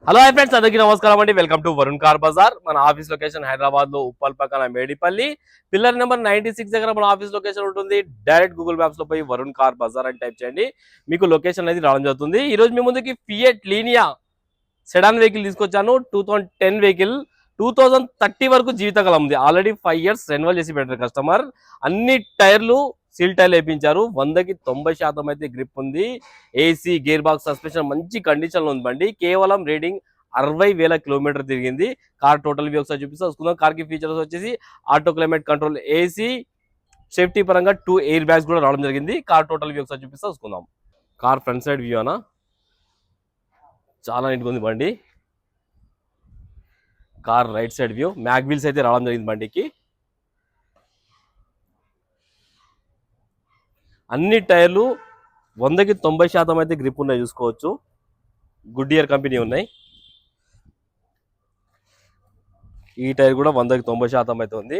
Hello hi friends, అందరికీ నమస్కారం అండి. Welcome to Varun car Bazaar. మన ఆఫీస్ లొకేషన్ హైదరాబాద్ లో ఉప్పల్ పక్కన మేడిపల్లి పిల్లర్ నెంబర్ 96 దగ్గర మన ఆఫీస్ లొకేషన్ ఉంటుంది. డైరెక్ట్ గూగుల్ మ్యాప్స్ లో పోయి వరుణ్ కార్ బజార్ అని టైప్ చేయండి, మీకు లొకేషన్ అనేది రావడం జరుగుతుంది. ఈ రోజు మీ ముందుకి ఫియట్ లీనియా సెడాన్ వెహికల్ తీసుకొచ్చాను. 2010 వెహికల్, 2030 వరకు జీవితకాలం ఉంది. ఆల్రెడీ 5 years రెన్యువల్ చేసి పెట్టారు కస్టమర్. అన్ని టైర్లు సీల్ టైర్లు వేయించారు. 100కి 90% అయితే గ్రిప్ ఉంది. ఏసీ, గేర్ బాక్స్, సస్పెన్షన్ మంచి కండిషన్ లో ఉంది బండి. కేవలం రీడింగ్ 60,000 కిలోమీటర్ తిరిగింది. కార్ టోటల్ వ్యూ ఒకసారి చూపిస్తా. కార్ కి ఫీచర్స్ వచ్చేసి auto climate control, AC, safety పరంగా 2 ఎయిర్ బ్యాగ్స్ కూడా రావడం జరిగింది. కార్ టోటల్ వ్యూ ఒకసారి చూపిస్తా చూసుకుందాం. కార్ ఫ్రంట్ సైడ్ వ్యూ అనా చాలా నీట్గా ఉంది బండి. Car right side view, mag wheels అయితే రావడం జరిగింది బండికి. అన్ని టైర్లు 100కి 90% అయితే గ్రిప్ ఉన్నాయి, చూసుకోవచ్చు. గుడ్ ఇయర్ కంపెనీ ఉన్నాయి. ఈ టైర్ కూడా 100కి 90% అయితే ఉంది.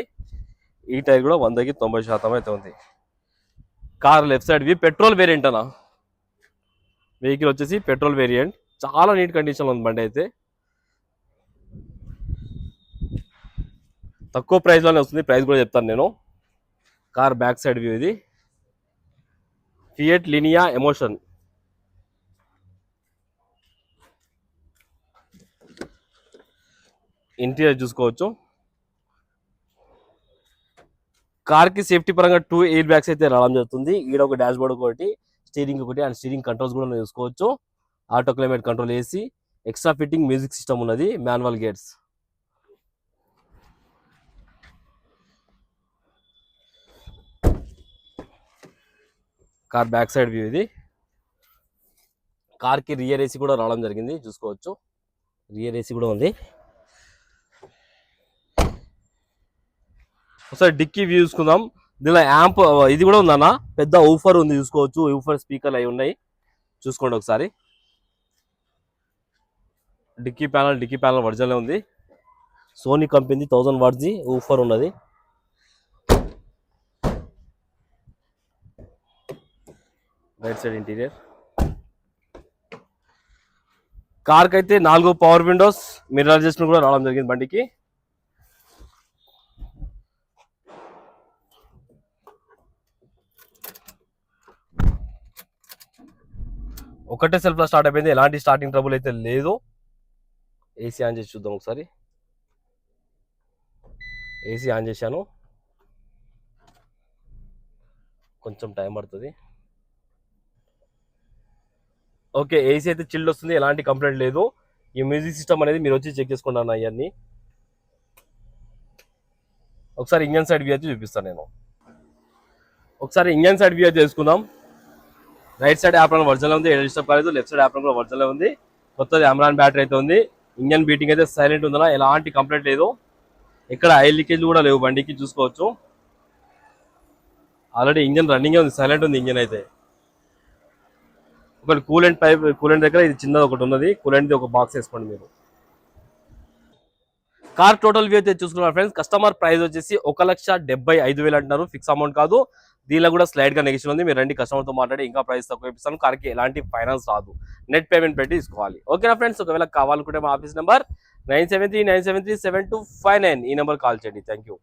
ఈ టైర్ కూడా 100కి 90% అయితే ఉంది. Car left side view, petrol variant అన్న వెహికల్ వచ్చేసి పెట్రోల్ వేరియంట్. చాలా నీట్ కండిషన్లో ఉంది బండి అయితే. తక్కువ ప్రైస్లోనే వస్తుంది, ప్రైస్ కూడా చెప్తాను నేను. కార్ బ్యాక్ సైడ్ వ్యూ ఇది. Fiat Linea emotion. ఇంటీరియర్ చూసుకోవచ్చు. కార్ కి సేఫ్టీ పరంగా 2 ఎయిర్ బ్యాగ్స్ అయితే రావడం జరుగుతుంది. ఈడ ఒక డాష్ బోర్డ్ ఒకటి, స్టీరింగ్ ఒకటి, అండ్ స్టీరింగ్ కంట్రోల్స్ కూడా చూసుకోవచ్చు. Auto climate control, AC, extra fitting music system ఉన్నది, manual gears. Car back side view ఇది. కార్ కి రియర్ ఏసీ కూడా రావడం జరిగింది, చూసుకోవచ్చు. రియర్ ఏసీ కూడా ఉంది. ఒకసారి డిక్కీ వ్యూ చూసుకుందాం. దీనిలో యాంప్ ఇది కూడా ఉందన్న, పెద్ద ఊఫర్ ఉంది, చూసుకోవచ్చు. ఊఫర్ స్పీకర్లు అవి ఉన్నాయి, చూసుకోండి ఒకసారి. డిక్కీ ప్యానల్ ఒరిజినల్ ఉంది. సోనీ కంపెనీ 1000 watts ఊఫర్ ఉన్నది. Right side interior. కార్కి అయితే 4 పవర్ విండోస్, మిర్రర్ అడ్జస్ట్మెంట్ కూడా రావడం జరిగింది బండికి. ఒకటే సెల్ఫ్ లో స్టార్ట్ అయిపోయింది, ఎలాంటి స్టార్టింగ్ ట్రబుల్ అయితే లేదు. ఏసీ ఆన్ చేసి చూద్దాం ఒకసారి. ఏసీ ఆన్ చేశాను, కొంచెం టైం పడుతుంది. ఓకే, ఏసీ అయితే చిల్డ్ వస్తుంది, ఎలాంటి కంప్లైంట్ లేదు. ఈ మ్యూజిక్ సిస్టమ్ అనేది మీరు వచ్చి చెక్ చేసుకుంటాను అవన్నీ. ఒకసారి ఇంజన్ సైడ్ వ్యూ అయితే చూపిస్తాను నేను. ఒకసారి ఇంజన్ సైడ్ వ్యూ అయితే చేసుకుందాం. రైట్ సైడ్ యాప్రాన్ ఒరిజినల్ ఉంది, ఎయిర్ డిస్టర్బ్ కాలేదు. లెఫ్ట్ సైడ్ యాప్రాన్ కూడా ఒరిజినల్ ఉంది. కొత్తది అమ్రాన్ బ్యాటరీ అయితే ఉంది. ఇంజన్ బీటింగ్ అయితే సైలెంట్ ఉందన్నా, ఎలాంటి కంప్లైంట్ లేదు. ఇక్కడ ఆయిల్ లీకేజ్ కూడా లేవు బండికి, చూసుకోవచ్చు. ఆల్రెడీ ఇంజన్ రన్నింగ్ ఉంది, సైలెంట్ ఉంది ఇంజన్ అయితే. ఒకటి కూలెంట్ దగ్గర ఇది చిన్నది ఒకటి ఉన్నది, కూలెంట్ది ఒక బాక్స్ వేసుకోండి మీరు. కార్ టోటల్ వ్యూ అయితే చూసుకున్నారు ఫ్రెండ్స్. కస్టమర్ ప్రైస్ వచ్చేసి 1,75,000 అంటున్నారు, ఫిక్స్ అమౌంట్ కాదు. దీనిలో కూడా స్లైడ్ గా నెగిషన్ ఉంది. మీరు రండి, కస్టమర్తో మాట్లాడి ఇంకా ప్రైస్ తక్కువ ఇప్పిస్తాను. కార్కి ఎలాంటి ఫైనాన్స్ రాదు, నెట్ పేమెంట్ పెట్టి తీసుకోవాలి. ఓకేనా ఫ్రెండ్స్? ఒకవేళ కావాలనుకుంటే మా ఆఫీస్ నెంబర్ 9739737259, ఈ నెంబర్ కాల్ చేయండి. Thank you.